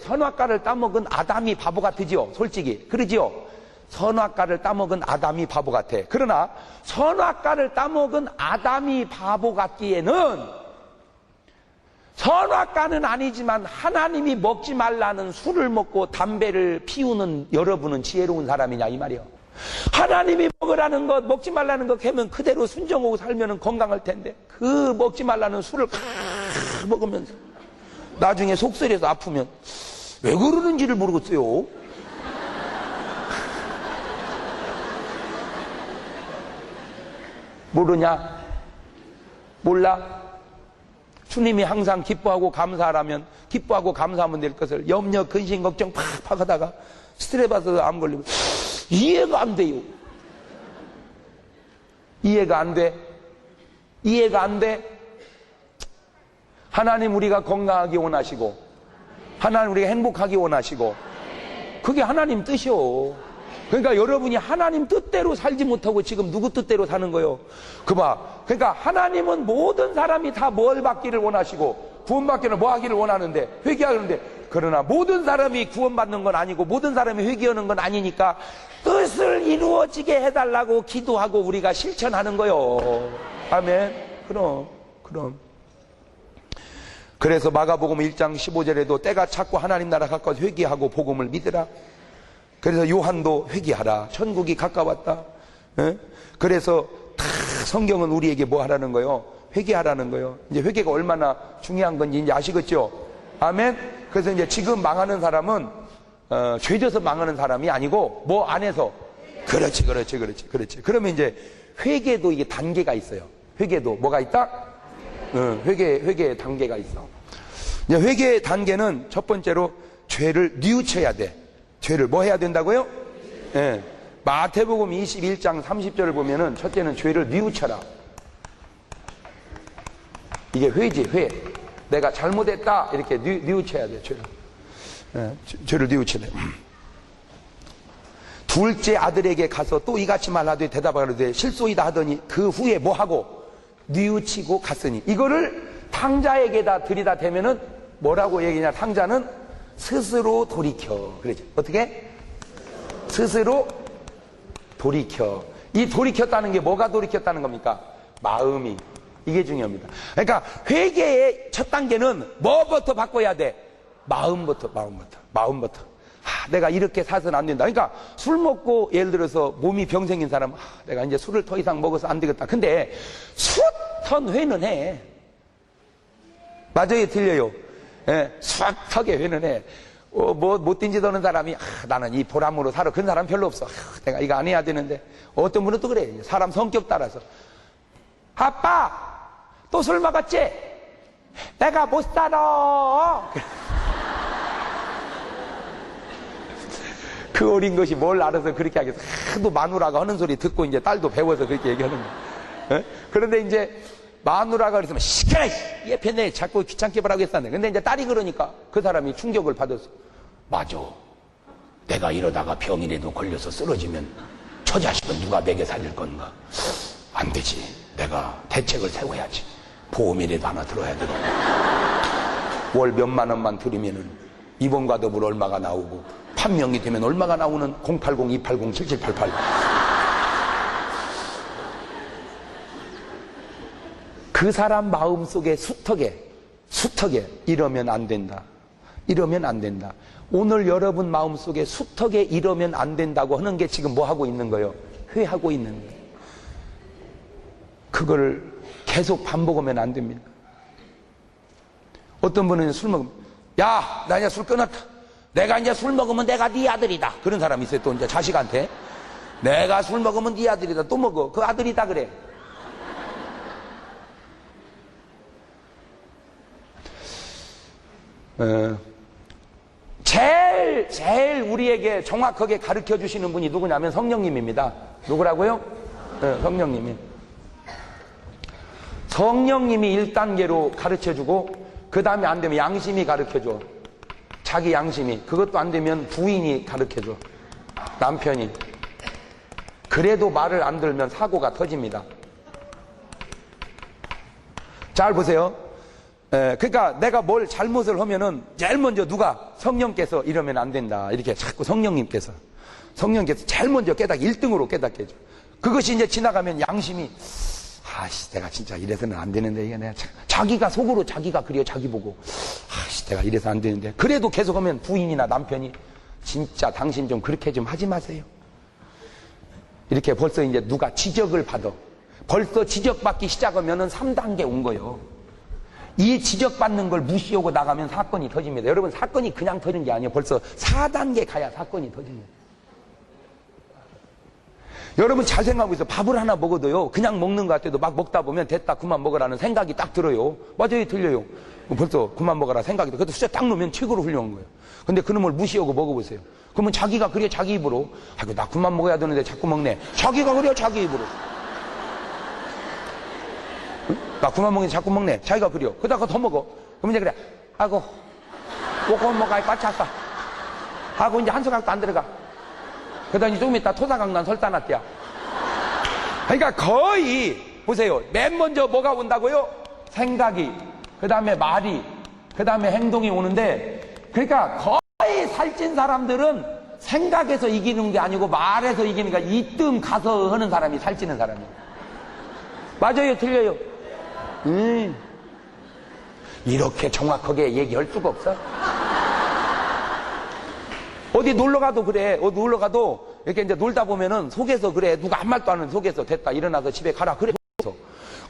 선악과를 따먹은 아담이 바보 같으지요? 솔직히 그러지요? 선악과를 따먹은 아담이 바보 같아. 그러나 선악과를 따먹은 아담이 바보 같기에는 선악과는 아니지만 하나님이 먹지 말라는 술을 먹고 담배를 피우는 여러분은 지혜로운 사람이냐 이 말이요. 하나님이 먹으라는 것, 먹지 말라는 것 하면 그대로 순종하고 살면 건강할 텐데 그 먹지 말라는 술을 먹으면서 나중에 속쓰려서 아프면 왜 그러는지를 모르겠어요. 모르냐? 몰라? 주님이 항상 기뻐하고 감사하라면 기뻐하고 감사하면 될 것을 염려, 근심, 걱정 팍팍 하다가 스트레스 받아서 암 걸리고 이해가 안 돼요. 이해가 안 돼. 이해가 안 돼. 하나님 우리가 건강하기 원하시고 하나님 우리가 행복하기 원하시고 그게 하나님 뜻이요. 그러니까 여러분이 하나님 뜻대로 살지 못하고 지금 누구 뜻대로 사는 거요? 그러니까 하나님은 모든 사람이 다 뭘 받기를 원하시고 구원받기는 뭐 하기를 원하는데 회개하는데 그러나 모든 사람이 구원받는 건 아니고 모든 사람이 회개하는 건 아니니까 뜻을 이루어지게 해달라고 기도하고 우리가 실천하는 거요. 아멘. 그럼 그래서 마가복음 1장 15절에도 때가 찼고 하나님 나라 가까워서 회개하고 복음을 믿으라. 그래서 요한도 회개하라. 천국이 가까웠다. 그래서 다 성경은 우리에게 뭐 하라는 거요? 회개하라는 거요. 이제 회개가 얼마나 중요한 건지 이제 아시겠죠? 아멘. 그래서 이제 지금 망하는 사람은 죄져서 망하는 사람이 아니고 뭐 안에서 그렇지. 그러면 이제 회개도 이게 단계가 있어요. 회개도 뭐가 있다? 회개 단계가 있어. 이제 회개 단계는 첫 번째로 죄를 뉘우쳐야 돼. 죄를 뭐 해야 된다고요? 예. 마태복음 21장 30절을 보면은 첫째는 죄를 뉘우쳐라. 이게 회지, 회. 내가 잘못했다. 이렇게 뉘우쳐야 돼, 죄를. 예. 죄를 뉘우쳐야 돼. 둘째 아들에게 가서 또 이같이 말하되 대답하되 실소이다 하더니 그 후에 뭐 하고? 뉘우치고 갔으니. 이거를 탕자에게다 들이다 대면은 뭐라고 얘기냐? 탕자는 스스로 돌이켜. 그러죠. 어떻게? 스스로 돌이켜. 이 돌이켰다는 게 뭐가 돌이켰다는 겁니까? 마음이. 이게 중요합니다. 그러니까 회개의 첫 단계는 뭐부터 바꿔야 돼? 마음부터. 내가 이렇게 사서는 안 된다. 그러니까 술 먹고 예를 들어서 몸이 병 생긴 사람, 내가 이제 술을 더 이상 먹어서 안 되겠다. 근데 숱한 회는 해. 맞아요, 틀려요? 예, 숱하게 회는 해. 못 뛴지도는 사람이 나는 이 보람으로 살아. 그런 사람 별로 없어. 내가 이거 안 해야 되는데. 어떤 분은 또 그래. 사람 성격 따라서. 아빠 또 술 먹었지? 내가 못 살아. 그 어린 것이 뭘 알아서 그렇게 하겠어. 하도 마누라가 하는 소리 듣고 이제 딸도 배워서 그렇게 얘기하는 거야. 그런데 이제 마누라가 그랬으면 시끄러! 얘편에 자꾸 귀찮게 보라고 했었는데 근데 이제 딸이 그러니까 그 사람이 충격을 받았어. 맞아. 내가 이러다가 병이라도 걸려서 쓰러지면 저 자식은 누가 먹여 살릴 건가? 안 되지. 내가 대책을 세워야지. 보험이라도 하나 들어야 되고. 월 몇만 원만 들이면은 입원과 더불어 얼마가 나오고 판명이 되면 얼마가 나오는 080-280-7788. 그 사람 마음속에 숱하게 이러면 안 된다. 이러면 안 된다. 오늘 여러분 마음속에 숱하게 이러면 안 된다고 하는 게 지금 뭐 하고 있는 거예요? 회하고 있는 거예요. 그걸 계속 반복하면 안 됩니다. 어떤 분은 술 먹으면 야, 나 이제 술 끊었다. 내가 이제 술 먹으면 내가 네 아들이다. 그런 사람이 있어요. 또 이제 자식한테 내가 술 먹으면 네 아들이다. 또 먹어. 그 아들이다 그래. 제일 우리에게 정확하게 가르쳐 주시는 분이 누구냐면 성령님입니다. 누구라고요? 성령님이. 성령님이 1단계로 가르쳐 주고 그 다음에 안 되면 양심이 가르쳐 줘. 자기 양심이. 그것도 안 되면 부인이 가르쳐 줘. 남편이. 그래도 말을 안 들면 사고가 터집니다. 잘 보세요. 그러니까 내가 뭘 잘못을 하면은 제일 먼저 누가? 성령께서 이러면 안 된다. 이렇게 자꾸 성령님께서 제일 먼저 1등으로 깨닫게 해줘. 그것이 이제 지나가면 양심이, 아씨, 내가 진짜 이래서는 안 되는데, 이게 내가 자기가 속으로 자기가 그려 자기 보고, 아씨, 내가 이래서 안 되는데. 그래도 계속 하면 부인이나 남편이, 진짜 당신 좀 그렇게 좀 하지 마세요. 이렇게 벌써 이제 누가 지적을 받아. 벌써 지적받기 시작하면은 3단계 온 거예요. 이 지적받는 걸 무시하고 나가면 사건이 터집니다. 여러분, 사건이 그냥 터진 게 아니에요. 벌써 4단계 가야 사건이 터집니다. 여러분 잘 생각하고 있어요. 밥을 하나 먹어도요, 그냥 먹는 것 같아도 막 먹다 보면 됐다, 그만 먹으라는 생각이 딱 들어요. 맞아요, 틀려요. 벌써 그만 먹어라 생각이 들어. 그것도 숫자 딱 놓으면 최고로 훌륭한 거예요. 근데 그놈을 무시하고 먹어보세요. 그러면 자기가 그래 자기 입으로, 아이고 나 그만 먹어야 되는데 자꾸 먹네. 자기가 그래 자기 입으로. 응? 나 그만 먹는데 자꾸 먹네. 자기가 그려. 그러다가 더 먹어. 그러면 이제 그래, 아이고 먹고 먹어야 빠찼어. 하고 이제 한 숟갈도 안 들어가. 그러더니 조금 있다 토사강난 설사났대야. 그러니까 거의 보세요. 맨 먼저 뭐가 온다고요? 생각이, 그 다음에 말이, 그 다음에 행동이 오는데, 그러니까 거의 살찐 사람들은 생각에서 이기는 게 아니고 말에서 이기는 게, 이뜸 가서 하는 사람이 살찌는 사람이에요. 맞아요, 틀려요? 이렇게 정확하게 얘기할 수가 없어. 어디 놀러가도 그래. 어디 놀러가도 이렇게 이제 놀다 보면은 속에서 그래. 누가 한 말도 안 하는 속에서 됐다. 일어나서 집에 가라. 그래.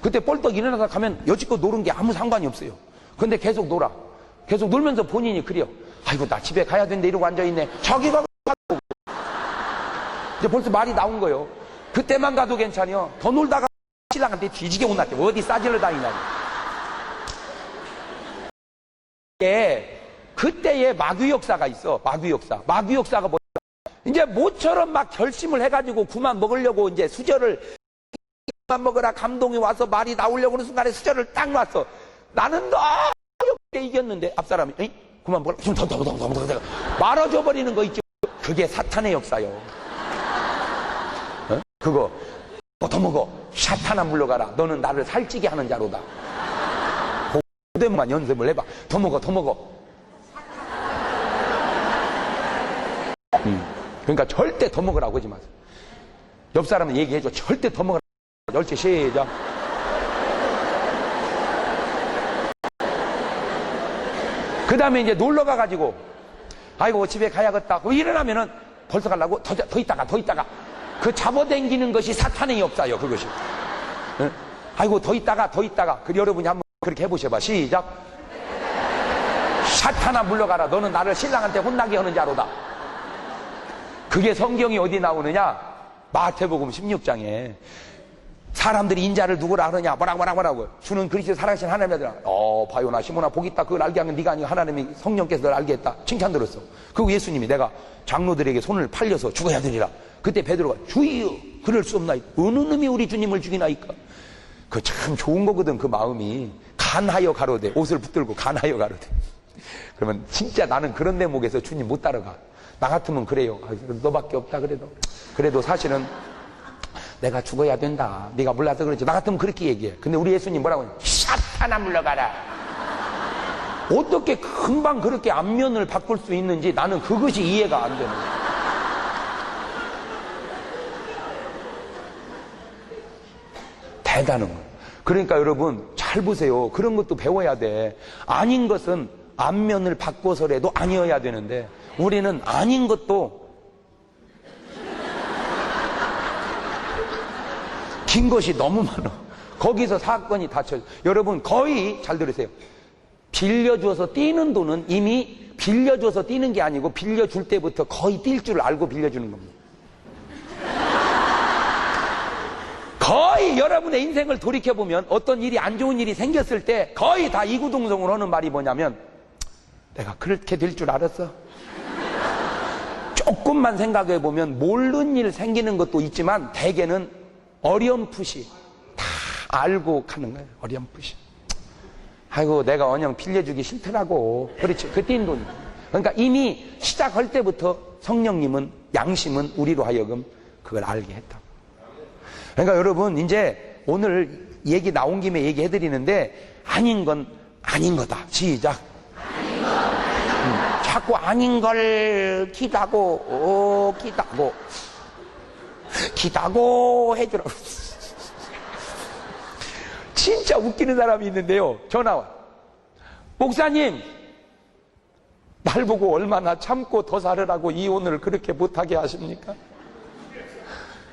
그때 뻘떡 일어나서 가면 여지껏 노는 게 아무 상관이 없어요. 근데 계속 놀아. 계속 놀면서 본인이 그려. 아이고, 나 집에 가야 되는데 이러고 앉아있네. 자기가 이제 벌써 말이 나온 거예요. 그때만 가도 괜찮아요. 더 놀다가 신랑한테 뒤지게 혼났대. 어디 싸질러 다니냐고. 그때의 마귀 역사가 있어. 마귀 역사. 마귀 역사가 뭐야? 이제 모처럼 막 결심을 해가지고 그만 먹으려고 이제 수저를 그만 먹으라 감동이 와서 말이 나오려고 하는 순간에 수저를 딱 놨어. 나는 너무 이겼는데 앞사람이 에이? 그만 먹으라. 좀 더 말아줘 버리는 거 있죠. 그게 사탄의 역사요. 어? 그거 더 먹어. 사탄아 물러가라. 너는 나를 살찌게 하는 자로다. 그대만 연습을 해봐. 더 먹어, 더 먹어. 그러니까 절대 더 먹으라고 하지 마세요. 옆 사람은 얘기해줘. 절대 더 먹으라고. 열째 시작. 그 다음에 이제 놀러 가가지고, 아이고, 집에 가야겠다. 일어나면은 벌써 가려고 더 있다가. 그 잡아당기는 것이 사탄의 역사예요, 그것이. 응? 아이고, 더 있다가. 여러분이 한번 그렇게 해보셔봐. 시작. 사탄아 물러가라. 너는 나를 신랑한테 혼나게 하는 자로다. 그게 성경이 어디 나오느냐? 마태복음 16장에 사람들이 인자를 누구라 하느냐? 뭐라고 주는 그리스도 살아계신 하나님이라. 바요나 시몬아 복 있다. 그걸 알게 하면 네가 아니고 하나님이 성령께서 널 알게 했다. 칭찬 들었어. 그리고 예수님이 내가 장로들에게 손을 팔려서 죽어야 되리라. 그때 베드로가 주여 그럴 수 없나이까. 어느 놈이 우리 주님을 죽이나이까. 그 참 좋은 거거든. 그 마음이 간하여 가로되, 옷을 붙들고 간하여 가로되. 그러면 진짜 나는 그런 대목에서 주님 못 따라가. 나 같으면 그래요. 너밖에 없다 그래도 사실은 내가 죽어야 된다. 네가 몰라서 그렇지. 나 같으면 그렇게 얘기해. 근데 우리 예수님 뭐라고 하냐? 사탄아 물러가라. 어떻게 금방 그렇게 안면을 바꿀 수 있는지 나는 그것이 이해가 안 되는 거야. 대단한 거야. 그러니까 여러분 잘 보세요. 그런 것도 배워야 돼. 아닌 것은 안면을 바꿔서라도 아니어야 되는데 우리는 아닌 것도 긴 것이 너무 많아. 거기서 사건이 닥쳐요. 여러분 거의 잘 들으세요. 빌려줘서 띄는 돈은 이미 빌려줘서 띄는 게 아니고 빌려줄 때부터 거의 뛸 줄 알고 빌려주는 겁니다. 거의 여러분의 인생을 돌이켜보면 어떤 일이 안 좋은 일이 생겼을 때 거의 다 이구동성으로 하는 말이 뭐냐면 내가 그렇게 될 줄 알았어. 조금만 생각해보면 모르는 일 생기는 것도 있지만 대개는 어렴풋이 다 알고 가는 거예요. 어렴풋이. 아이고 내가 언영 빌려주기 싫더라고. 그렇지. 그 띈 돈. 그러니까 이미 시작할 때부터 성령님은 양심은 우리로 하여금 그걸 알게 했다. 그러니까 여러분 이제 오늘 얘기 나온 김에 얘기해드리는데 아닌 건 아닌 거다. 시작. 자꾸 아닌 걸 기다고 해주라고. 진짜 웃기는 사람이 있는데요. 전화 와. 목사님, 날 보고 얼마나 참고 더 살으라고 이혼을 그렇게 못하게 하십니까?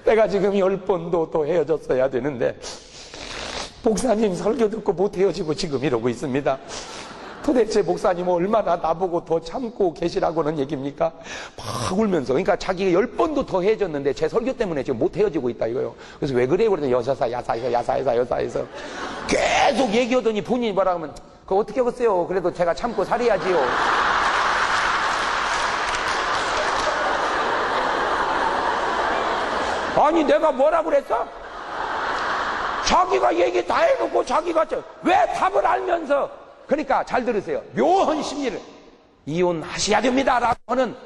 내가 지금 10번도 더 헤어졌어야 되는데 목사님 설교 듣고 못 헤어지고 지금 이러고 있습니다. 도대체 목사님은 얼마나 나보고 더 참고 계시라고는 얘기입니까? 막 울면서. 그러니까 자기가 10번도 더 헤어졌는데 제 설교 때문에 지금 못 헤어지고 있다 이거예요. 그래서 왜 그래요? 그랬더니 여사에서 계속 얘기하더니 본인이 뭐라 하면 그거 어떻게 하겠어요? 그래도 제가 참고 살아야지요. 아니 내가 뭐라 그랬어? 자기가 얘기 다 해놓고 자기가 왜 답을 알면서. 그러니까 잘 들으세요. 묘한 심리를 이혼하셔야 됩니다 라고 하는,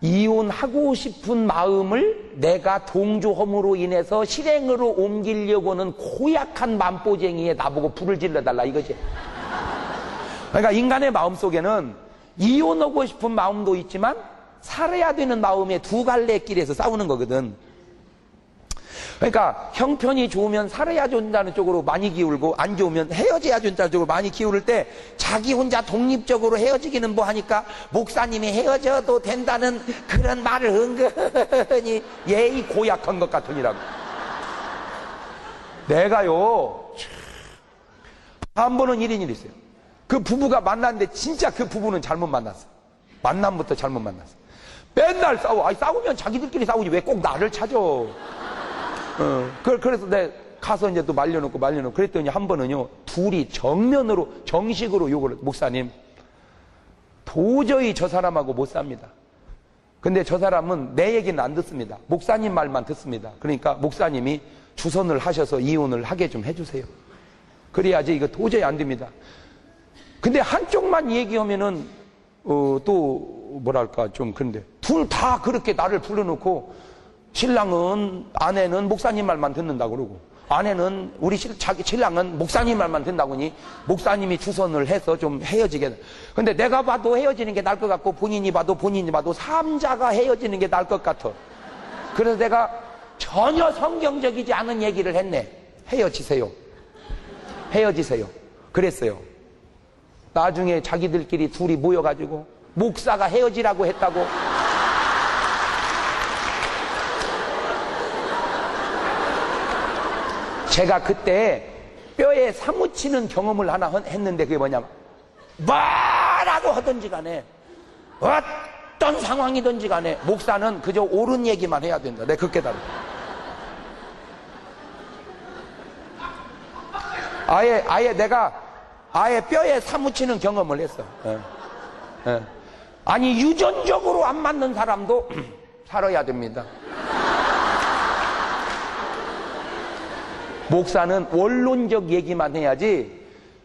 이혼하고 싶은 마음을 내가 동조함으로 인해서 실행으로 옮기려고 하는 고약한 맘보쟁이에 나보고 불을 질러달라 이거지. 그러니까 인간의 마음속에는 이혼하고 싶은 마음도 있지만 살아야 되는 마음의 두 갈래 길에서 싸우는 거거든. 그러니까 형편이 좋으면 살아야 된다는 쪽으로 많이 기울고 안 좋으면 헤어져야 된다는 쪽으로 많이 기울을 때 자기 혼자 독립적으로 헤어지기는 뭐 하니까 목사님이 헤어져도 된다는 그런 말을 은근히 예의 고약한 것 같으니라고. 내가요 한 번은 이런 일이 있어요. 그 부부가 만났는데 진짜 그 부부는 잘못 만났어. 만남부터 잘못 만났어. 맨날 싸워. 아니 싸우면 자기들끼리 싸우지 왜 꼭 나를 찾아. 그래서 내가 가서 이제 또 말려놓고 그랬더니 한 번은요, 둘이 정면으로, 정식으로 욕을, 목사님, 도저히 저 사람하고 못 삽니다. 근데 저 사람은 내 얘기는 안 듣습니다. 목사님 말만 듣습니다. 그러니까 목사님이 주선을 하셔서 이혼을 하게 좀 해주세요. 그래야지 이거 도저히 안 됩니다. 근데 한쪽만 얘기하면은, 또, 뭐랄까, 좀 그런데, 둘 다 그렇게 나를 불러놓고, 아내는 목사님 말만 듣는다고 그러고, 아내는 신랑은 목사님 말만 듣는다고 하니, 목사님이 주선을 해서 좀 헤어지게. 근데 내가 봐도 헤어지는 게 나을 것 같고, 본인이 봐도 삼자가 헤어지는 게 나을 것 같아. 그래서 내가 전혀 성경적이지 않은 얘기를 했네. 헤어지세요. 그랬어요. 나중에 자기들끼리 둘이 모여가지고, 목사가 헤어지라고 했다고. 제가 그때 뼈에 사무치는 경험을 하나 했는데 그게 뭐냐면, 뭐라고 하든지 간에 어떤 상황이든지 간에 목사는 그저 옳은 얘기만 해야 된다. 내가 그렇게 깨달았다. 내가 뼈에 사무치는 경험을 했어. 아니 유전적으로 안 맞는 사람도 살아야 됩니다. 목사는 원론적 얘기만 해야지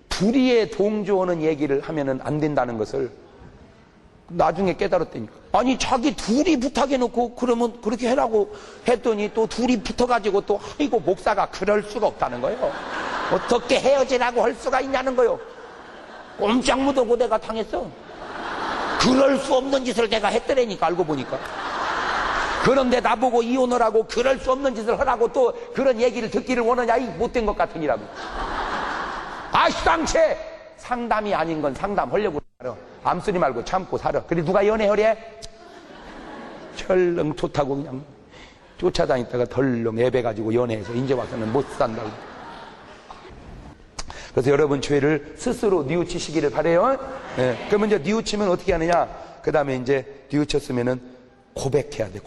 불의에 동조하는 얘기를 하면은 안 된다는 것을 나중에 깨달았다니까. 아니 자기 둘이 부탁해놓고 그러면 그렇게 해라고 했더니 또 둘이 붙어가지고 또 아이고 목사가 그럴 수가 없다는 거예요. 어떻게 헤어지라고 할 수가 있냐는 거예요. 꼼짝 못하고 내가 당했어. 그럴 수 없는 짓을 내가 했더라니까 알고 보니까. 그런데 나보고 이혼을 하고 그럴 수 없는 짓을 하라고 또 그런 얘기를 듣기를 원하냐, 이 못된 것 같으니라고. 당체 상담이 아닌 건 상담하려고 살아. 암쓰지 말고 참고 살아. 그래 누가 연애하래? 철렁 좋다고 그냥 쫓아다니다가 덜렁 애배가지고 연애해서 이제 와서는 못 산다고. 그래서 여러분 죄를 스스로 뉘우치시기를 바래요. 네. 그러면 이제 뉘우치면 어떻게 하느냐? 그 다음에 이제 뉘우쳤으면은 고백해야 돼.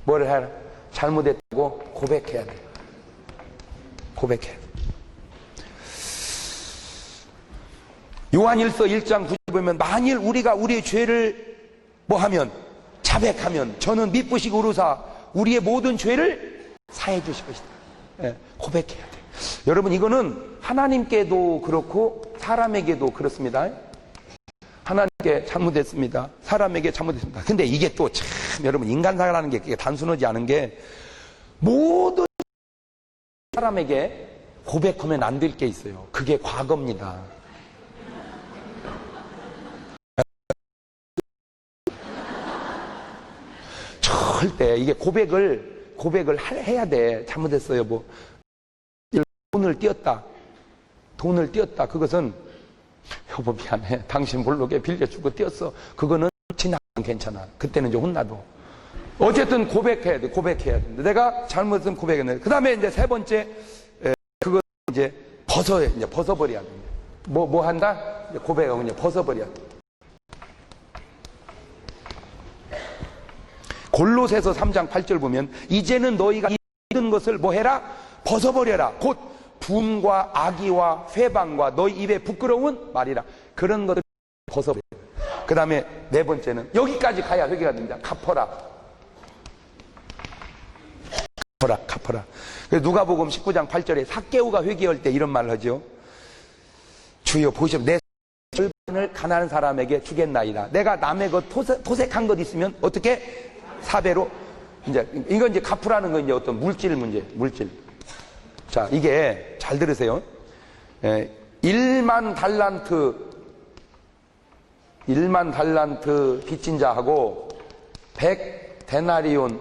뭐를 하라? 잘못했다고 고백해야 돼. 요한일서 1장 9절 보면, 만일 우리가 우리의 죄를 뭐하면 자백하면 저는 미쁘시고 의로사 우리의 모든 죄를 사해 주실 것이다. 고백해야 돼. 여러분 이거는 하나님께도 그렇고 사람에게도 그렇습니다. 하나님께 잘못했습니다. 사람에게 잘못했습니다. 근데 이게 또 참 여러분 인간사라는 게 단순하지 않은 게, 모든 사람에게 고백하면 안 될 게 있어요. 그게 과거입니다. 할 때 이게 고백을 해야 돼. 잘못했어요. 뭐 돈을 띄었다. 그것은 여보 미안해. 당신 몰록에 빌려주고 띄었어. 그거는 지나면 괜찮아. 그때는 좀 혼나도. 어쨌든 고백해야 돼. 내가 잘못했으면 고백했는데. 그 다음에 이제 세 번째, 그거 이제 벗어버려야 돼. 뭐 한다? 이제 고백하고 이제 벗어버려야 돼. 골로새서 3장 8절 보면 이제는 너희가 이 모든 것을 뭐 해라? 벗어버려라. 곧 분과 악의와 회방과 너희 입에 부끄러운 말이라. 그런 것을 벗어버려. 그 다음에 네 번째는 여기까지 가야 회개가 됩니다. 갚어라. 그래서 누가복음 19장 8절에 삭개오가 회개할 때 이런 말을 하죠. 주여 보시오 내 절반을 가난한 사람에게 주겠나이다. 내가 남의 것 토색한 것 있으면 어떻게 4배로 이제 이건 이제 갚으라는 건 이제 어떤 물질 문제. 자, 이게 잘 들으세요. 1만 달란트 빚진 자하고 100데나리온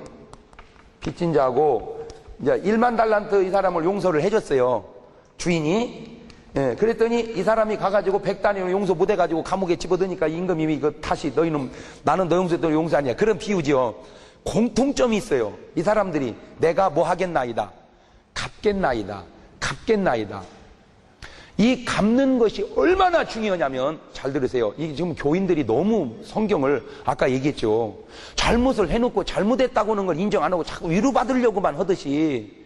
빚진 자하고 이제 1만 달란트 이 사람을 용서를 해줬어요. 주인이. 그랬더니 이 사람이 가가지고 100데나리온 용서 못해가지고 감옥에 집어드니까 임금님이 이거 다시 너희는 나는 너 용서했더니 용서 아니야. 그런 비유지요. 공통점이 있어요. 이 사람들이 내가 뭐 하겠나이다. 갚겠나이다. 이 갚는 것이 얼마나 중요하냐면 잘 들으세요. 이 지금 교인들이 너무 성경을 아까 얘기했죠. 잘못을 해놓고 잘못했다고 하는 걸 인정 안 하고 자꾸 위로받으려고만 하듯이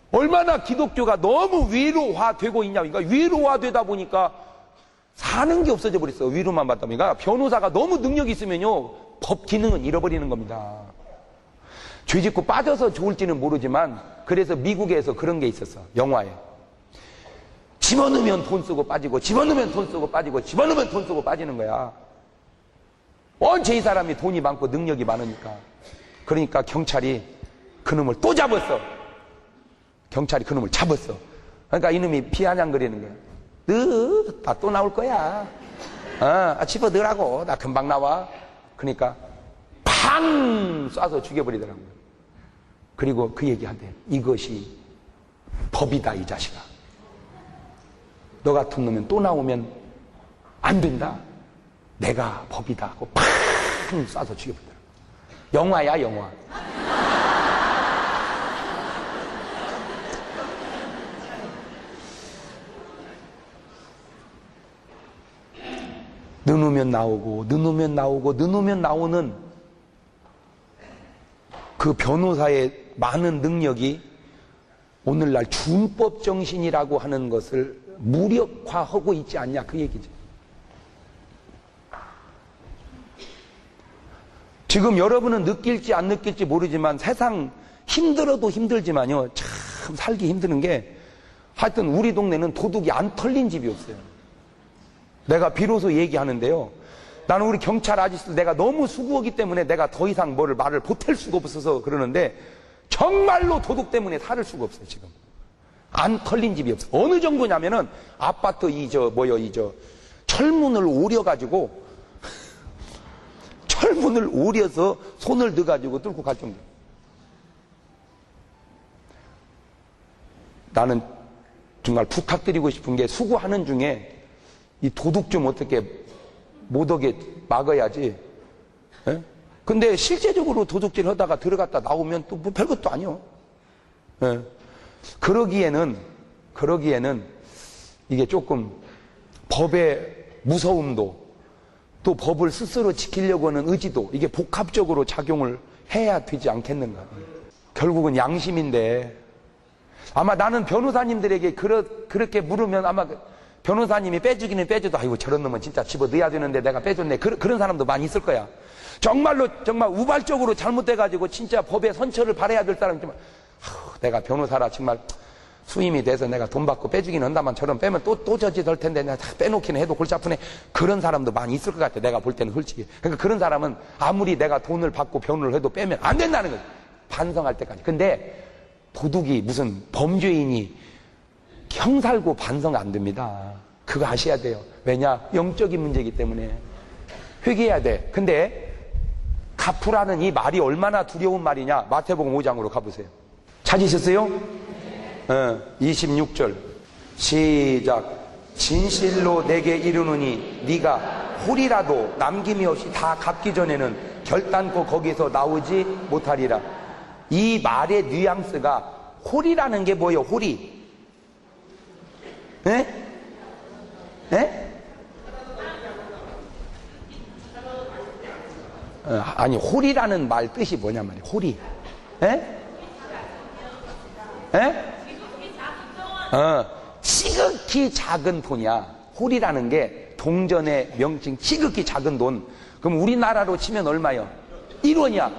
얼마나 기독교가 너무 위로화되고 있냐니까 위로화되다 보니까 사는 게 없어져 버렸어요. 위로만 받다 보니까 변호사가 너무 능력이 있으면요 법 기능은 잃어버리는 겁니다. 죄짓고 빠져서 좋을지는 모르지만 그래서 미국에서 그런 게 있었어. 영화에 집어넣으면 돈 쓰고 빠지고 집어넣으면 돈 쓰고 빠지고 집어넣으면 돈 쓰고 빠지는 거야. 언제 이 사람이 돈이 많고 능력이 많으니까. 그러니까 경찰이 그놈을 또 잡았어. 그러니까 이놈이 비아냥거리는 거야. 너 또 나올 거야. 집어 넣으라고. 나 금방 나와. 그러니까 팡 쏴서 죽여버리더라고요. 그리고 그 얘기한대. 이것이 법이다 이 자식아. 너 같은 놈은 또 나오면 안 된다. 내가 법이다 하고 팡 쏴서 죽여버리더라고요. 영화야 영화. 넣으면 나오는 그 변호사의 많은 능력이 오늘날 준법 정신이라고 하는 것을 무력화하고 있지 않냐 그 얘기죠. 지금 여러분은 느낄지 안 느낄지 모르지만 세상 힘들어도 힘들지만요 참 살기 힘드는 게 하여튼 우리 동네는 도둑이 안 털린 집이 없어요. 내가 비로소 얘기하는데요. 나는 우리 경찰 아저씨들 내가 너무 수고하기 때문에 내가 더 이상 말을 보탤 수가 없어서 그러는데 정말로 도둑 때문에 살을 수가 없어요. 지금 안 털린 집이 없어요. 어느 정도냐면은 아파트 철문을 오려가지고 철문을 오려서 손을 넣어가지고 뚫고 갈 정도. 나는 정말 부탁드리고 싶은 게 수고하는 중에 이 도둑 좀 어떻게 못 오게 막아야지. 에? 근데 실제적으로 도둑질 하다가 들어갔다 나오면 또 뭐 별것도 아니요. 에? 그러기에는 이게 조금 법의 무서움도 또 법을 스스로 지키려고 하는 의지도 이게 복합적으로 작용을 해야 되지 않겠는가. 결국은 양심인데 아마 나는 변호사님들에게 그렇게 물으면 아마 변호사님이 빼주기는 빼줘도 아이고 저런 놈은 진짜 집어 넣어야 되는데 내가 빼줬네 그런 사람도 많이 있을 거야. 정말 우발적으로 잘못돼가지고 진짜 법의 선처를 바라야 될 사람이 좀 내가 변호사라 정말 수임이 돼서 내가 돈 받고 빼주긴 한다만 저런 빼면 또 저짓 할 텐데 내가 빼놓기는 해도 골치 아프네 그런 사람도 많이 있을 것 같아. 내가 볼 때는 솔직히. 그러니까 그런 사람은 아무리 내가 돈을 받고 변호를 해도 빼면 안 된다는 거지. 반성할 때까지. 근데 도둑이 무슨 범죄인이 형살고 반성 안 됩니다. 그거 아셔야 돼요. 왜냐? 영적인 문제이기 때문에 회개해야 돼. 근데 갚으라는 이 말이 얼마나 두려운 말이냐. 마태복음 5장으로 가보세요. 찾으셨어요? 26절 시작. 진실로 내게 이르노니 네가 홀이라도 남김이 없이 다 갚기 전에는 결단코 거기서 나오지 못하리라. 이 말의 뉘앙스가 홀이라는 게 뭐예요? 홀이. 에? 에? 아니 홀이라는 말 뜻이 뭐냐 말이에요. 홀이. 에? 에? 지극히 작은 돈이야. 홀이라는 게 동전의 명칭. 지극히 작은 돈. 그럼 우리나라로 치면 얼마요? 1원이야.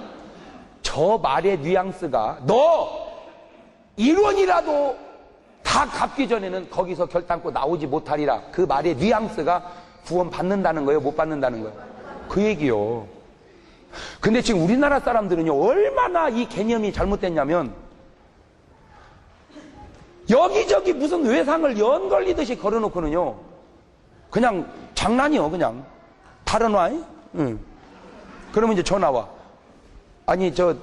저 말의 뉘앙스가 너 1원이라도 다 갚기 전에는 거기서 결단코 나오지 못하리라. 그 말의 뉘앙스가 구원 받는다는 거예요? 못 받는다는 거예요? 그 얘기요. 근데 지금 우리나라 사람들은요, 얼마나 이 개념이 잘못됐냐면 여기저기 무슨 외상을 연 걸리듯이 걸어놓고는요, 그냥 장난이요. 그냥 다른 와. 응. 그러면 이제 전화 와. 아니 저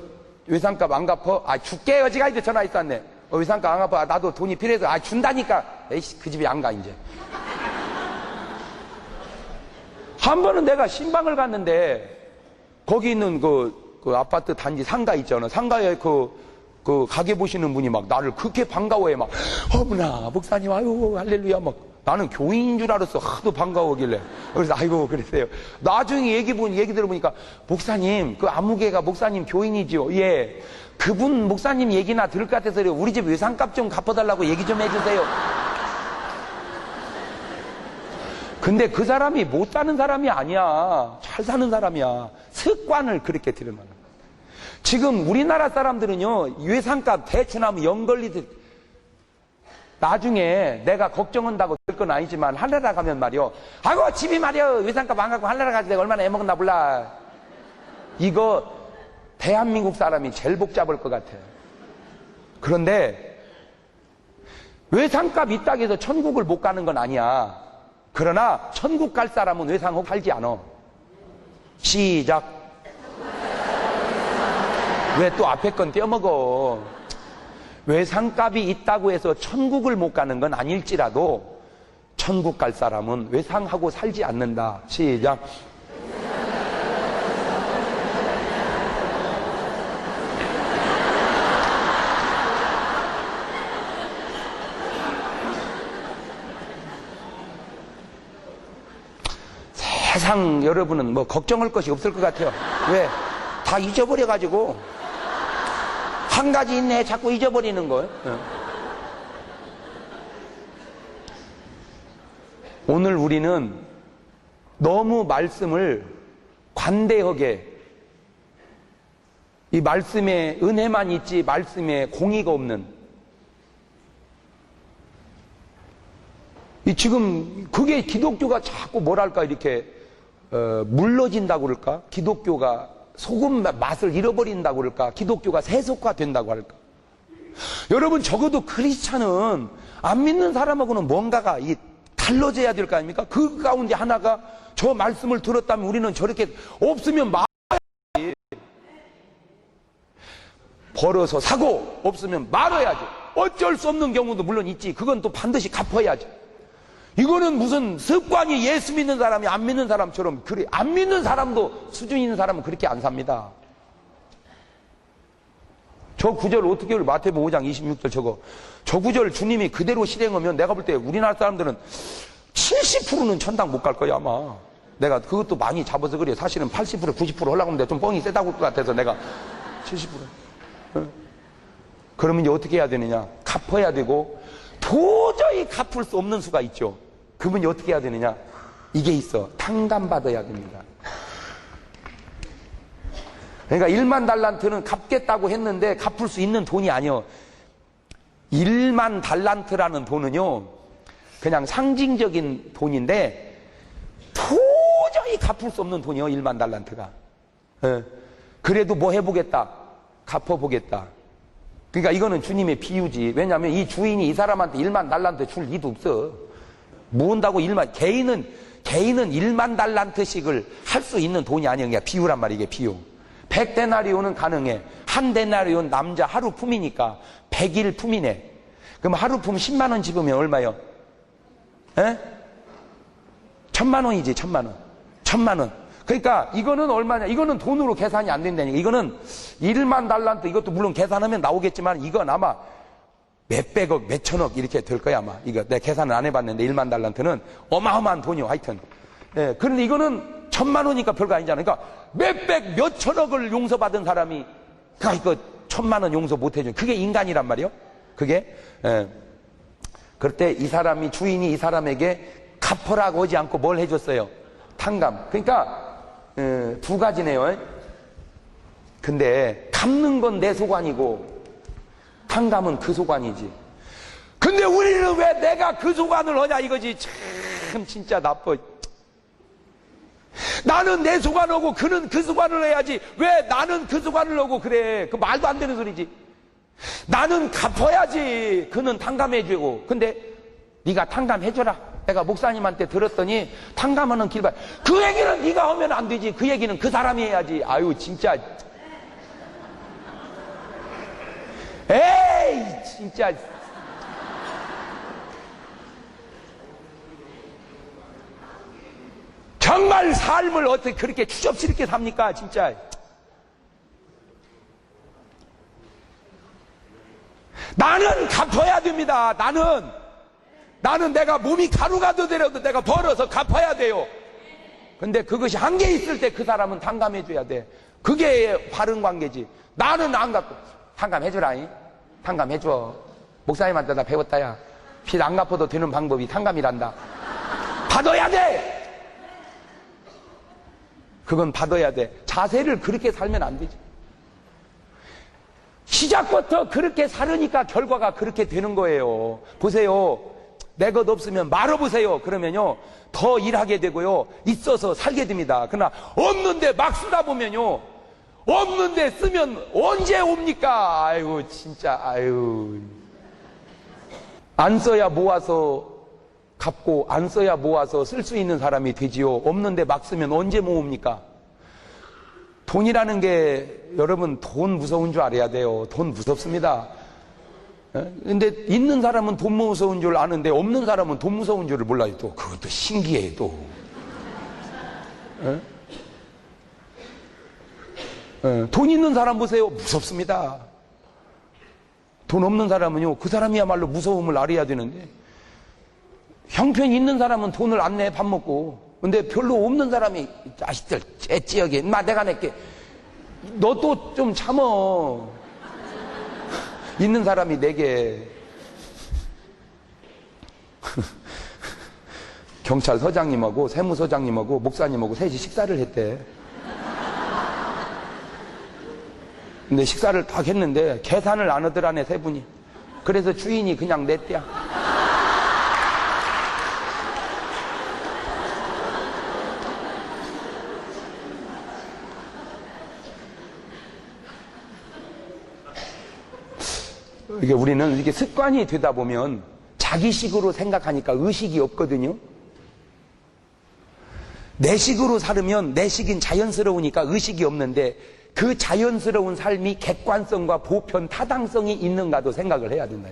외상값 안 갚어? 아 줄게. 어지가 이제 전화 있었네. 외상값 안 갚아. 나도 돈이 필요해서. 아 준다니까. 에이씨 그 집에 안 가 이제. 한 번은 내가 신방을 갔는데 거기 있는 그 아파트 단지 상가 있잖아. 상가에 그 가게 보시는 분이 막 나를 그렇게 반가워해. 막 어머나 목사님 아유 할렐루야. 막 나는 교인인 줄 알았어. 하도 반가워하길래. 그래서 아이고 그랬어요. 나중에 얘기 들어보니까 목사님 그 아무개가 목사님 교인이지요. 예. 그분 목사님 얘기나 들을 것 같아서 우리 집 외상값 좀 갚아달라고 얘기 좀 해주세요. 근데 그 사람이 못 사는 사람이 아니야. 잘 사는 사람이야. 습관을 그렇게 들여놓는 거야. 지금 우리나라 사람들은요, 외상값 대충 하면 연 걸리듯 나중에 내가 걱정한다고 될 건 아니지만 하늘나라 가면 말이요. 아이고 집이 말이요. 외상값 안 갖고 하늘나라 가지 내가 얼마나 애먹었나 몰라. 이거 대한민국 사람이 제일 복잡할 것 같아요. 그런데 외상값 있다고 해서 천국을 못 가는 건 아니야. 그러나 천국 갈 사람은 외상 팔지 않아. 시작. 왜 또 앞에 건 떼어먹어? 외상값이 있다고 해서 천국을 못 가는 건 아닐지라도 천국 갈 사람은 외상하고 살지 않는다. 시작. 세상 여러분은 뭐 걱정할 것이 없을 것 같아요. 왜? 다 잊어버려가지고 한 가지 있네 자꾸 잊어버리는 거예요. 오늘 우리는 너무 말씀을 관대하게 이 말씀에 은혜만 있지 말씀에 공의가 없는 이 지금 그게 기독교가 자꾸 뭐랄까 이렇게 물러진다고 그럴까? 기독교가 소금 맛을 잃어버린다고 그럴까? 기독교가 세속화된다고 할까? 여러분 적어도 크리스찬은 안 믿는 사람하고는 뭔가가 달라져야 될 거 아닙니까? 그 가운데 하나가 저 말씀을 들었다면 우리는 저렇게 없으면 말아야지. 벌어서 사고 없으면 말아야지. 어쩔 수 없는 경우도 물론 있지. 그건 또 반드시 갚아야지. 이거는 무슨 습관이 예수 믿는 사람이 안 믿는 사람처럼 그래. 안 믿는 사람도 수준 있는 사람은 그렇게 안 삽니다. 저 구절 어떻게 해요? 마태복음 5장 26절 저거. 저 구절 주님이 그대로 실행하면 내가 볼 때 우리나라 사람들은 70%는 천당 못 갈 거야 아마. 내가 그것도 많이 잡아서 그래. 사실은 80% 90% 하려고 하는데 좀 뻥이 세다고 할 것 같아서 내가 70%. 그러면 이제 어떻게 해야 되느냐? 갚아야 되고 도저히 갚을 수 없는 수가 있죠. 그분이 어떻게 해야 되느냐? 이게 있어. 탕감받아야 됩니다. 그러니까 1만 달란트는 갚겠다고 했는데 갚을 수 있는 돈이 아니요. 1만 달란트라는 돈은요, 그냥 상징적인 돈인데 도저히 갚을 수 없는 돈이요. 1만 달란트가. 그래도 뭐 해보겠다. 갚아보겠다. 그러니까 이거는 주님의 비유지. 왜냐하면 이 주인이 이 사람한테 1만 달란트 줄 리도 없어. 모은다고 1만, 개인은 1만 달란트씩을 할 수 있는 돈이 아니야. 그냥 비유란 말이야, 이게 비유. 100데나리온은 가능해. 한 데나리온 남자 하루 품이니까 100일 품이네. 그럼 하루 품 10만 원 집으면 얼마요? 에? 1000만 원이지, 1000만 원. 1000만 원. 그러니까 이거는 얼마냐? 이거는 돈으로 계산이 안 된다니까. 이거는 1만 달란트, 이것도 물론 계산하면 나오겠지만 이건 아마 몇백억, 몇천억 이렇게 될 거야 아마. 이거 내가 계산을 안 해봤는데 1만 달란트는 어마어마한 돈이요. 하여튼. 예, 그런데 이거는 1000만 원이니까 별거 아니잖아. 그러니까 몇백, 몇천억을 용서받은 사람이 그러니까 이거 1000만 원 용서 못 해줘. 그게 인간이란 말이요. 그게. 예. 그럴 때 이 사람이 주인이 이 사람에게 갚으라고 하지 않고 뭘 해줬어요? 탕감. 그러니까 두 가지네요. 근데 갚는 건 내 소관이고 탕감은 그 소관이지. 근데 우리는 왜 내가 그 소관을 하냐 이거지. 참 진짜 나빠. 나는 내 소관하고 그는 그 소관을 해야지. 왜 나는 그 소관을 하고 그래. 그 말도 안 되는 소리지. 나는 갚아야지. 그는 탕감해주고. 근데 네가 탕감해줘라. 내가 목사님한테 들었더니 탕감하는 길 봐. 그 얘기는 네가 하면 안 되지. 그 얘기는 그 사람이 해야지. 아유 진짜. 에이 진짜. 정말 삶을 어떻게 그렇게 추접스럽게 삽니까 진짜. 나는 갚아야 됩니다. 나는 내가 몸이 가루가 되더라도 내가 벌어서 갚아야 돼요. 근데 그것이 한계 있을 때 그 사람은 탕감해줘야 돼. 그게 바른 관계지. 나는 안 갚고. 탕감해줘라잉. 탕감해줘. 목사님한테 나 배웠다 야. 빚 안 갚아도 되는 방법이 탕감이란다. 받아야 돼. 그건 받아야 돼. 자세를 그렇게 살면 안 되지. 시작부터 그렇게 살으니까 결과가 그렇게 되는 거예요. 보세요. 내 것 없으면 말아보세요. 그러면요 더 일하게 되고요 있어서 살게 됩니다. 그러나 없는데 막 쓰다 보면요 없는데 쓰면 언제 옵니까? 아유 진짜. 아유 안 써야 모아서 갚고 안 써야 모아서 쓸 수 있는 사람이 되지요. 없는데 막 쓰면 언제 모읍니까? 돈이라는 게 여러분 돈 무서운 줄 알아야 돼요. 돈 무섭습니다. 근데 있는 사람은 돈 무서운 줄 아는데 없는 사람은 돈 무서운 줄을 몰라요. 또 그것도 신기해 또. 돈 있는 사람 보세요. 무섭습니다. 돈 없는 사람은요 그 사람이야말로 무서움을 알아야 되는데 형편이 있는 사람은 돈을 안 내 밥 먹고. 근데 별로 없는 사람이 자식들 째찌하게 인마 내가 낼게. 너 또 좀 참어. 있는 사람이 내게. 경찰서장님하고 세무서장님하고 목사님하고 셋이 식사를 했대. 근데 식사를 딱 했는데 계산을 안 하더라네 세 분이. 그래서 주인이 그냥 냈대야. 이게 우리는 이게 습관이 되다 보면 자기식으로 생각하니까 의식이 없거든요. 내식으로 살으면 내식인 자연스러우니까 의식이 없는데 그 자연스러운 삶이 객관성과 보편 타당성이 있는가도 생각을 해야 된다.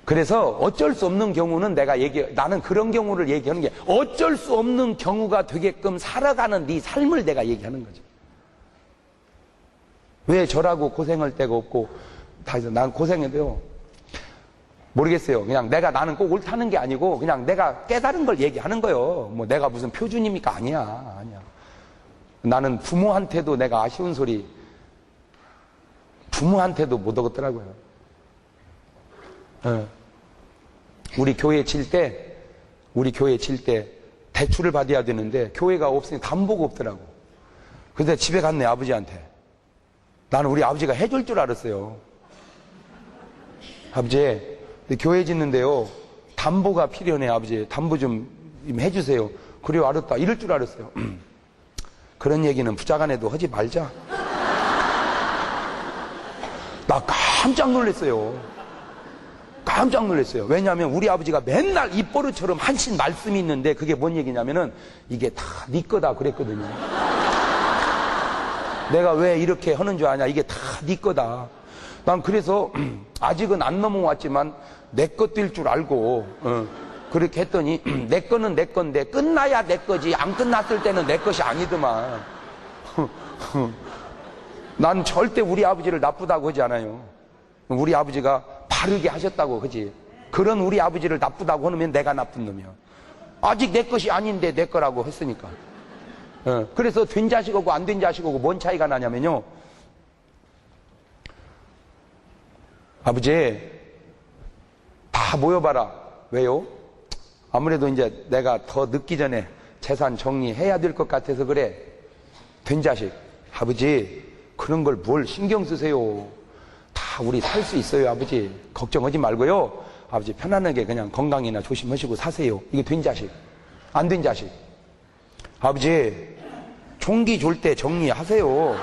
그래서 어쩔 수 없는 경우는 나는 그런 경우를 얘기하는 게 어쩔 수 없는 경우가 되게끔 살아가는 네 삶을 내가 얘기하는 거죠. 왜 저라고 고생할 데가 없고 다 해서 난 고생해도요 모르겠어요. 그냥 나는 꼭 옳다는 게 아니고 그냥 내가 깨달은 걸 얘기하는 거예요. 뭐 내가 무슨 표준입니까? 아니야. 나는 부모한테도 내가 아쉬운 소리 부모한테도 못 얻었더라고요. 우리 교회 칠 때 대출을 받아야 되는데 교회가 없으니 담보가 없더라고. 그래서 집에 갔네 아버지한테. 나는 우리 아버지가 해줄 줄 알았어요. 아버지, 교회 짓는데요 담보가 필요하네. 아버지 담보 좀 해주세요. 그래요 알았다 이럴 줄 알았어요. 그런 얘기는 부자간에도 하지 말자. 나 깜짝 놀랐어요. 왜냐하면 우리 아버지가 맨날 입버릇처럼 하신 말씀이 있는데 그게 뭔 얘기냐면은 이게 다 네 거다 그랬거든요. 내가 왜 이렇게 하는 줄 아냐? 이게 다 네 거다. 난 그래서 아직은 안 넘어왔지만 내 것일 줄 알고 그렇게 했더니 내 거는 내 건데 끝나야 내 거지 안 끝났을 때는 내 것이 아니더만. 난 절대 우리 아버지를 나쁘다고 하지 않아요. 우리 아버지가 바르게 하셨다고 하지. 그런 우리 아버지를 나쁘다고 하면 내가 나쁜 놈이야. 아직 내 것이 아닌데 내 거라고 했으니까. 그래서 된 자식하고 안 된 자식하고 뭔 차이가 나냐면요, 아버지 다 모여봐라. 왜요? 아무래도 이제 내가 더 늦기 전에 재산 정리해야 될 것 같아서 그래. 된 자식, 아버지 그런 걸 뭘 신경 쓰세요. 다 우리 살 수 있어요. 아버지 걱정하지 말고요, 아버지 편안하게 그냥 건강이나 조심하시고 사세요. 이게 된 자식. 안 된 자식, 아버지 종기 줄 때 정리하세요.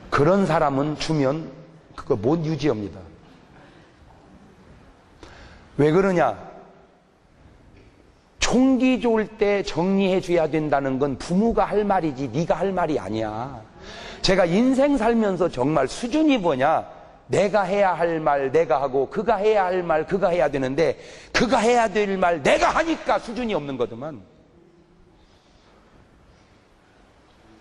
그런 사람은 주면 그거 못 유지합니다. 왜 그러냐? 총기 좋을 때 정리해 줘야 된다는 건 부모가 할 말이지 네가 할 말이 아니야. 제가 인생 살면서 정말 수준이 뭐냐? 내가 해야 할 말 내가 하고 그가 해야 할 말 그가 해야 되는데 그가 해야 될 말 내가 하니까 수준이 없는 거더만.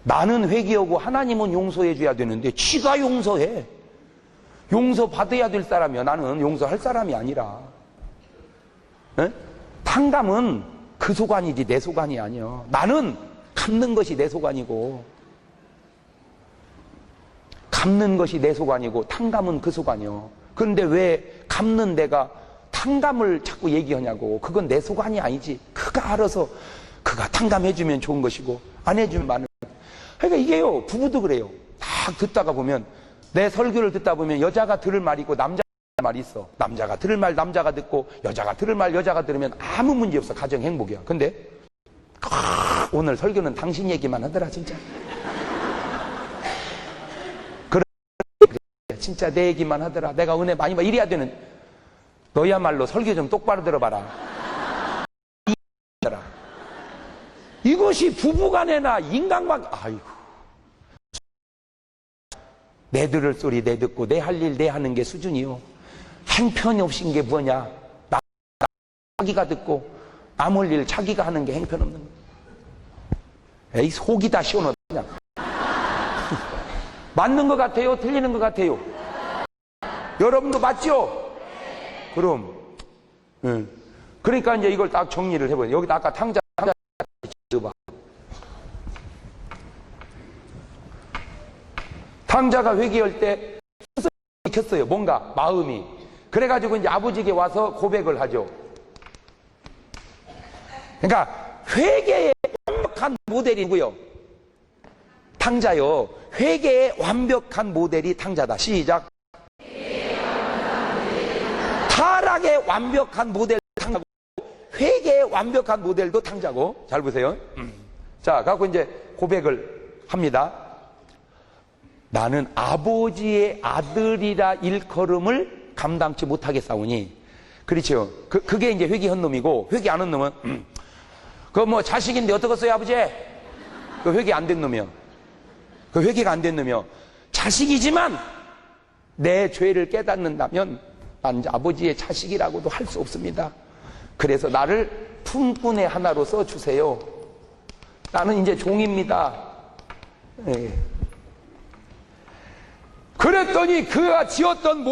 나는 회개하고 하나님은 용서해 줘야 되는데 지가 용서해. 용서받아야 될 사람이야. 나는 용서할 사람이 아니라. 에? 탕감은 그 소관이지 내 소관이 아니야. 나는 갚는 것이 내 소관이고, 갚는 것이 내 소관이고 탕감은 그 소관이요. 그런데 왜 갚는 내가 탕감을 자꾸 얘기하냐고. 그건 내 소관이 아니지. 그가 알아서 그가 탕감해주면 좋은 것이고 안 해주면 많은. 그러니까 이게요, 부부도 그래요. 딱 듣다가 보면, 내 설교를 듣다 보면 여자가 들을 말이 있고 남자가 들을 말이 있어. 남자가 들을 말 남자가 듣고 여자가 들을 말 여자가 들으면 아무 문제 없어. 가정 행복이야. 근데 오늘 설교는 당신 얘기만 하더라 진짜. 그래, 진짜 내 얘기만 하더라. 내가 은혜 많이 받아. 이래야 되는. 너야말로 설교 좀 똑바로 들어봐라. 이것이 부부간에나 인간관. 아이고, 내 들을 소리 내 듣고 내 할 일 내 하는 게 수준이요. 행편없인 게 뭐냐? 자기가 듣고 남을 일 자기가 하는 게 행편없는 거. 에이, 속이 다 시원하다 그냥. 맞는 것 같아요? 틀리는 것 같아요? 여러분도 맞죠? 그럼 그러니까 이제 이걸 딱 정리를 해봐요. 여기다 아까 탕자 봐. 탕자가 회개할 때 켰어요. 뭔가 마음이. 그래가지고 이제 아버지에게 와서 고백을 하죠. 그러니까 회개의 완벽한 모델이고요. 탕자요. 회개의 완벽한 모델이 탕자다. 시작. 타락의 완벽한 모델 탕자고, 회개의 완벽한 모델도 탕자고. 잘 보세요. 자, 갖고 이제 고백을 합니다. 나는 아버지의 아들이라 일컬음을 감당치 못하겠사오니. 그렇죠. 그게 이제 회개한 놈이고, 회개 안 한 놈은 그 뭐 자식인데 어떡하겠어요 아버지? 그 회개 안 된 놈이요. 그 회개가 안 된 놈이요. 자식이지만 내 죄를 깨닫는다면 난 아버지의 자식이라고도 할 수 없습니다. 그래서 나를 품꾼의 하나로서 주세요. 나는 이제 종입니다. 네. 그랬더니 그가 지었던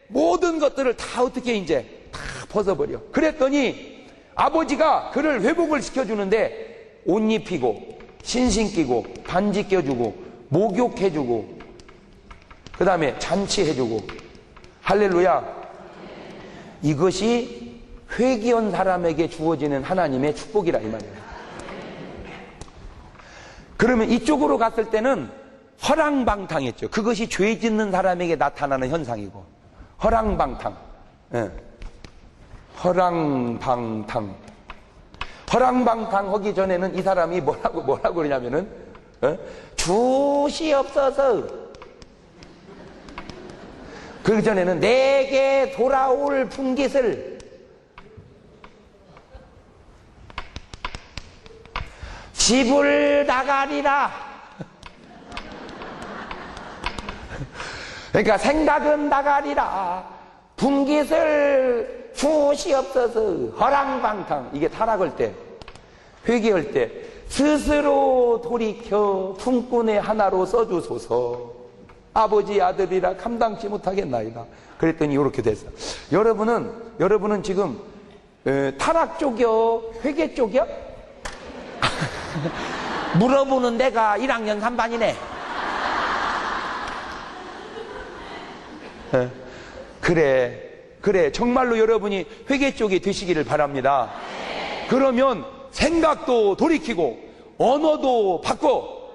모든 것들을 다 어떻게 이제 다 벗어버려. 그랬더니 아버지가 그를 회복을 시켜주는데 옷 입히고 신신 끼고 반지 껴주고 목욕해주고 그 다음에 잔치해주고. 할렐루야. 이것이 회개한 사람에게 주어지는 하나님의 축복이라 이 말이에요. 그러면 이쪽으로 갔을 때는 허랑방탕했죠. 그것이 죄 짓는 사람에게 나타나는 현상이고. 허랑방탕. 예. 허랑방탕. 허랑방탕 하기 전에는 이 사람이 뭐라고 그러냐면은, 주시옵소서. 그 전에는 내게 돌아올 분깃을 집을 나가리라. 그러니까 생각은 나가리라. 분깃을 주시옵소서. 허랑방탕. 이게 타락할 때, 회개할 때 스스로 돌이켜 품꾼의 하나로 써주소서. 아버지 아들이라 감당치 못하겠나이다. 그랬더니 이렇게 됐어. 여러분은 지금 타락 쪽이요, 회개 쪽이요? 물어보는 내가 1학년 3반이네. 그래 정말로 여러분이 회개 쪽이 되시기를 바랍니다. 그러면 생각도 돌이키고 언어도 바꿔.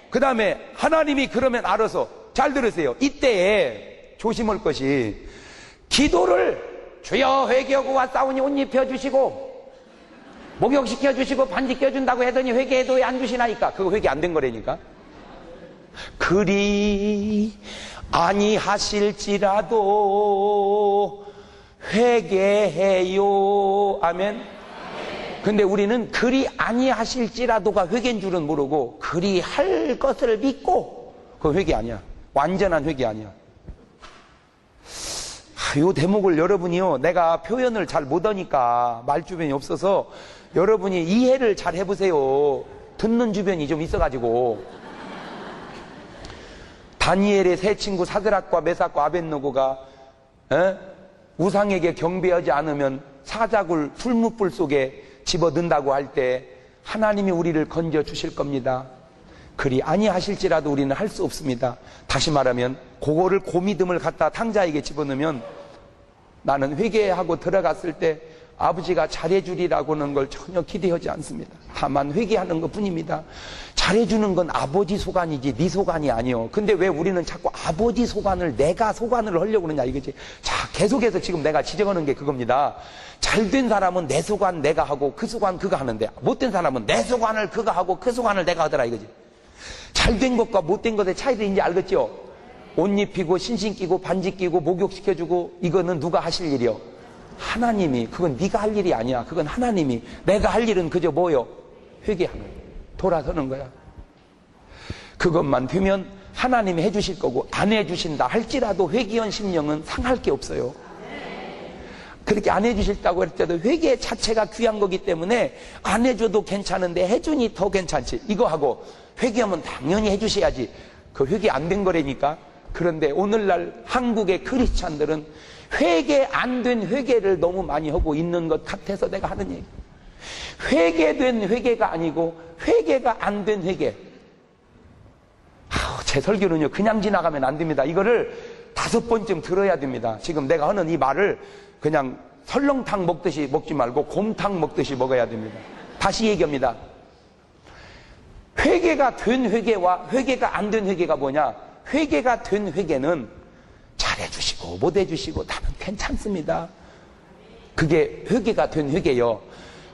그 다음에 하나님이 그러면 알아서, 잘 들으세요, 이때에 조심할 것이, 기도를 주여 회개하고 왔사오니 옷 입혀주시고 목욕시켜주시고 반지 껴준다고 하더니 회개해도 왜 안 주시나이까? 그거 회개 안 된 거라니까. 그리 아니하실지라도 회개해요. 아멘. 근데 우리는 그리 아니하실지라도가 회개인 줄은 모르고 그리 할 것을 믿고, 그거 회개 아니야. 완전한 회개 아니야. 이 대목을 여러분이요, 내가 표현을 잘 못하니까 말주변이 없어서 여러분이 이해를 잘 해보세요. 듣는 주변이 좀 있어가지고. 다니엘의 세 친구 사드락과 메삭과 아벳노고가 우상에게 경배하지 않으면 사자굴 풀무불 속에 집어넣는다고 할 때 하나님이 우리를 건져 주실 겁니다. 그리 아니하실지라도 우리는 할 수 없습니다. 다시 말하면 그거를 고믿음을 갖다 탕자에게 집어넣으면 나는 회개하고 들어갔을 때 아버지가 잘해주리라고는 걸 전혀 기대하지 않습니다. 다만 회개하는 것 뿐입니다. 잘해주는 건 아버지 소관이지 네 소관이 아니요. 근데 왜 우리는 자꾸 아버지 소관을 내가 소관을 하려고 그러냐 이거지. 자, 계속해서 지금 내가 지적하는 게 그겁니다. 잘된 사람은 내 소관 내가 하고 그 소관 그가 하는데, 못된 사람은 내 소관을 그가 하고 그 소관을 내가 하더라 이거지. 잘된 것과 못된 것의 차이를 이제 알겠죠? 옷 입히고 신신 끼고 반지 끼고 목욕시켜주고 이거는 누가 하실 일이요? 하나님이. 그건 네가 할 일이 아니야. 그건 하나님이. 내가 할 일은 그저 뭐요? 회개하는 거야. 돌아서는 거야. 그것만 되면 하나님이 해주실 거고, 안 해주신다 할지라도 회개한 심령은 상할 게 없어요. 그렇게 안 해주실다고 할 때도 회개 자체가 귀한 거기 때문에 안 해줘도 괜찮은데 해주니 더 괜찮지. 이거 하고 회개하면 당연히 해주셔야지. 그 회개 안 된 거라니까. 그런데 오늘날 한국의 크리스찬들은 회개 안 된 회개를 너무 많이 하고 있는 것 같아서 내가 하는 얘기. 회개된 회개가 아니고 회개가 안 된 회개. 제 설교는요 그냥 지나가면 안 됩니다. 이거를 5번쯤 들어야 됩니다. 지금 내가 하는 이 말을 그냥 설렁탕 먹듯이 먹지 말고 곰탕 먹듯이 먹어야 됩니다. 다시 얘기합니다. 회개가 된 회개와 회개가 안 된 회개가 뭐냐? 회개가 된 회개는 잘해주시고 못해주시고 나는 괜찮습니다. 그게 회개가 된 회개요.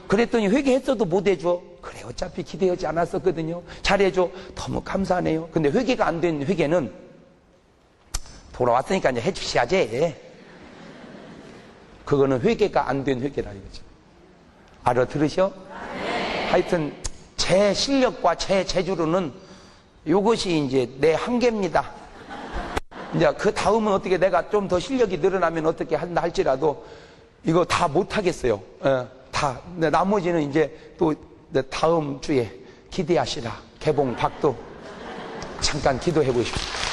그랬더니 회개했어도 못해줘. 그래 어차피 기대하지 않았었거든요. 잘해줘. 너무 감사하네요. 근데 회개가 안 된 회개는 돌아왔으니까 이제 해주셔야지. 그거는 회개가 안 된 회개라 이거죠. 알아들으셔? 하여튼 제 실력과 제 재주로는 이것이 이제 내 한계입니다. 이제 그 다음은 어떻게 내가 좀 더 실력이 늘어나면 어떻게 한다 할지라도 이거 다 못하겠어요. 다. 나머지는 이제 또 다음 주에 기대하시라. 개봉 박도 잠깐 기도해 보십시오.